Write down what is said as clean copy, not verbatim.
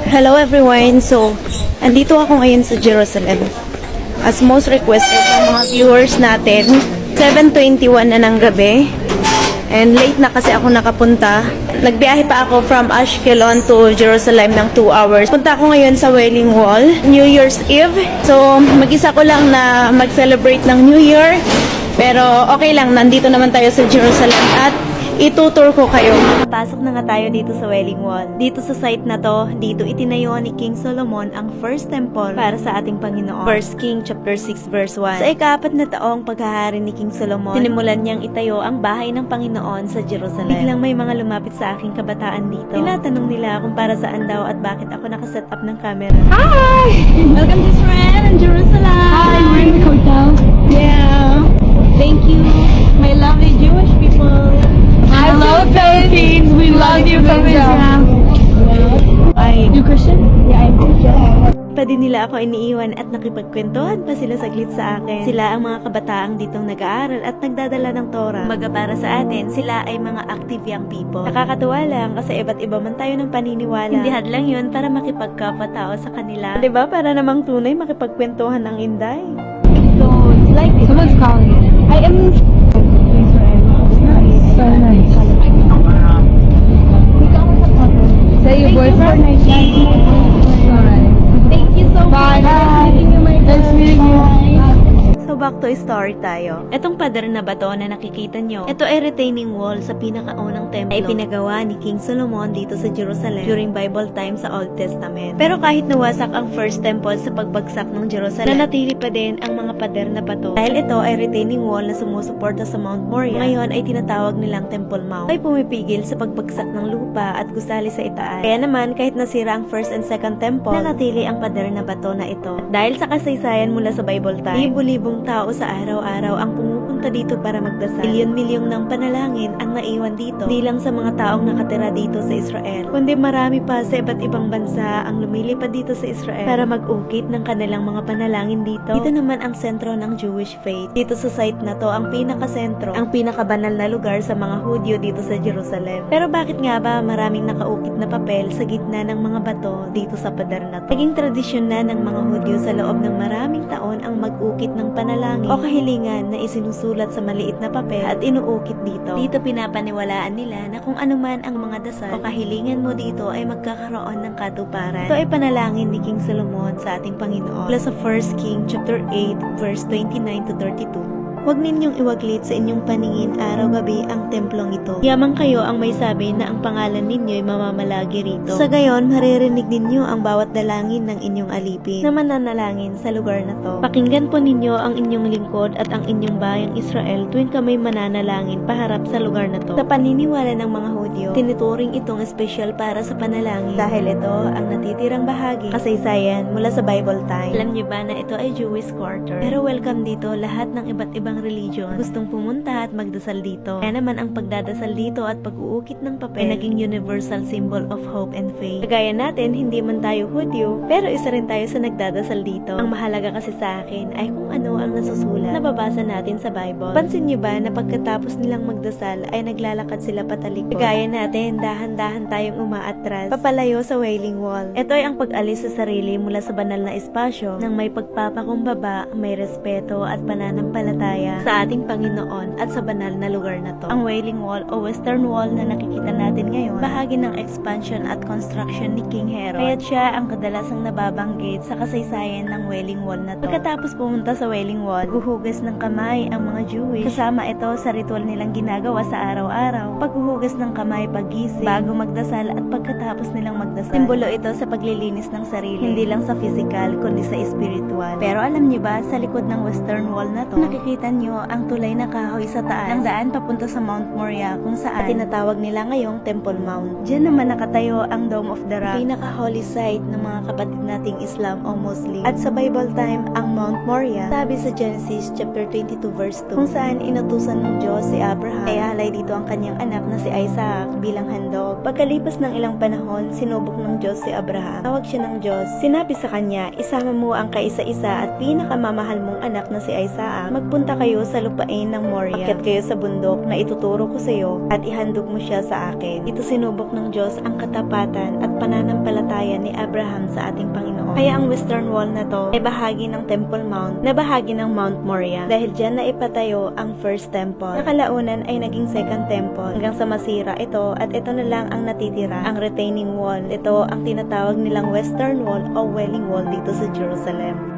Hello everyone! So, andito ako ngayon sa Jerusalem. As most requested ng mga viewers natin, 7:21 na ng gabi. And late na kasi ako nakapunta. Nagbiyahe pa ako from Ashkelon to Jerusalem ng 2 hours. Punta ako ngayon sa Wailing Wall, New Year's Eve. So, mag-isa ko lang na mag-celebrate ng New Year. Pero okay lang, nandito naman tayo sa Jerusalem at itutur ko kayo. Pasok na nga tayo dito sa Wailing Wall. Dito sa site na to, dito itinayo ni King Solomon ang first temple para sa ating Panginoon. 1 King chapter 6 verse 1. Sa ika-4 na taong paghahari ni King Solomon, sinimulan niyang itayo ang bahay ng Panginoon sa Jerusalem. Biglang may mga lumapit sa aking kabataan dito. Tinatanong nila kung para saan daw at bakit ako nakaset up ng camera. Hi! Welcome to Israel and Jerusalem! Hi, we're in the hotel. Yeah. Thank you, my lovely Jewish people. Hello, Philippines! We love you from Israel! You Christian? Yeah, I'm Christian. Pa din nila ako iniiwan at nakipagkwentuhan pa sila saglit sa akin. Sila ang mga kabataang ditong nag-aaral at nagdadala ng Torah. Kumbaga para sa atin, sila ay mga active young people. Nakakatuwa lang kasi iba't iba man tayo ng paniniwala. Hindi hadlang yun para makipagkapatao sa kanila. Diba? Para namang tunay makipagkwentuhan ng Inday. So, it's like Someone's calling you. I am Israel. It's nice. So nice. Say your boyfriend? Alright. Thank you so much. Bye. Nice meeting you, my Nice meeting you. So back to story tayo. Etong pader na bato na nakikita nyo, ito ay retaining wall sa pinakaunang templo ay pinagawa ni King Solomon dito sa Jerusalem during Bible time sa Old Testament. Pero kahit nawasak ang first temple sa pagbagsak ng Jerusalem, nanatili pa din ang mga pader na bato. Dahil ito ay retaining wall na sumusuporta sa Mount Moriah, ngayon ay tinatawag nilang Temple Mount. Ay pumipigil sa pagbagsak ng lupa at gusali sa itaas. Kaya naman kahit nasira ang first and second temple, nanatili ang pader na bato na ito. At dahil sa kasaysayan mula sa Bible time, libo-libong tao sa araw-araw ang pumupunta dito para magdasal. Milyon-milyong ng panalangin ang naiwan dito. Hindi lang sa mga taong nakatira dito sa Israel, kundi marami pa sa iba't ibang bansa ang lumilipad dito sa Israel para mag-ukit ng kanilang mga panalangin dito. Dito naman ang sentro ng Jewish faith. Dito sa site na to, ang pinakasentro, ang pinakabanal na lugar sa mga Hudyo dito sa Jerusalem. Pero bakit nga ba maraming nakaukit na papel sa gitna ng mga bato dito sa pader na to? Naging tradisyon na ng mga Hudyo sa loob ng maraming taon ang mag-ukit ng panalangin o kahilingan na isinusulat sa maliit na papel at inuukit dito. Dito pinapaniwalaan nila na kung anuman ang mga dasal o kahilingan mo dito ay magkakaroon ng katuparan. Ito ay panalangin ni King Solomon sa ating Panginoon mula sa 1 King chapter 8 verse 29 to 32. Huwag ninyong iwaglit sa inyong paningin araw-gabi ang templong ito. Yamang kayo ang may sabi na ang pangalan ninyo'y mamamalagi rito. Sa gayon, maririnig ninyo ang bawat dalangin ng inyong alipin na mananalangin sa lugar na to. Pakinggan po ninyo ang inyong lingkod at ang inyong bayang Israel tuwing kami mananalangin paharap sa lugar na to. Sa paniniwala ng mga Hudyo, tinuturing itong espesyal para sa panalangin dahil ito ang natitirang bahagi kasaysayan mula sa Bible time. Alam niyo ba na ito ay Jewish quarter? Pero welcome dito lahat ng iba't ibang religion gustong pumunta at magdasal dito. Kaya naman ang pagdadasal dito at pag-uukit ng papel ay naging universal symbol of hope and faith. Kagaya natin, hindi man tayo Hudyo, pero isa rin tayo sa nagdadasal dito. Ang mahalaga kasi sa akin ay kung ano ang nasusulat, nababasa natin sa Bible. Pansin niyo ba na pagkatapos nilang magdasal ay naglalakad sila patalikod? Kagaya natin, dahan-dahan tayong umaatras, papalayo sa Wailing Wall. Ito ay ang pag-alis sa sarili mula sa banal na espasyo ng may pagpapakumbaba, may respeto at pananampalataya sa ating Panginoon at sa banal na lugar na to. Ang Wailing Wall o Western Wall na nakikita natin ngayon, bahagi ng expansion at construction ni King Herod. Kaya't siya ang kadalasang nababanggit sa kasaysayan ng Wailing Wall na to. Pagkatapos pumunta sa Wailing Wall, guhugas ng kamay ang mga Jewish. Kasama ito sa ritual nilang ginagawa sa araw-araw. Paghuhugas ng kamay paggising, bago magdasal at pagkatapos nilang magdasal. Simbolo ito sa paglilinis ng sarili, hindi lang sa physical kundi sa spiritual. Pero alam niyo ba, sa likod ng Western Wall na to, nakikita nyo ang tulay na kahoy sa taas ng daan papunta sa Mount Moriah kung saan tinatawag nila ngayong Temple Mount. Diyan naman nakatayo ang Dome of the Rock, pinaka-holy site ng mga kapatid nating Islam o Muslim. At sa Bible time, ang Mount Moriah, sabi sa Genesis chapter 22 verse 2, kung saan inutusan ng Diyos si Abraham, ay alay dito ang kanyang anak na si Isaac bilang handog. Pagkalipas ng ilang panahon, sinubok ng Diyos si Abraham. Tawag siya ng Diyos. Sinabi sa kanya, isama mo ang kaisa-isa at pinakamamahal mong anak na si Isaac. Magpunta kayo sa lupain ng Moriah. Akyat kayo sa bundok na ituturo ko sa iyo at ihandog mo siya sa akin. Ito sinubok ng Diyos ang katapatan at pananampalataya ni Abraham sa ating Panginoon. Kaya ang Western Wall na to ay bahagi ng Temple Mount na bahagi ng Mount Moriah. Dahil dyan na ipatayo ang first temple. Nakalaunan ay naging second temple hanggang sa masira ito at ito na lang ang natitira, ang retaining wall. Ito ang tinatawag nilang Western Wall o Wailing Wall dito sa Jerusalem.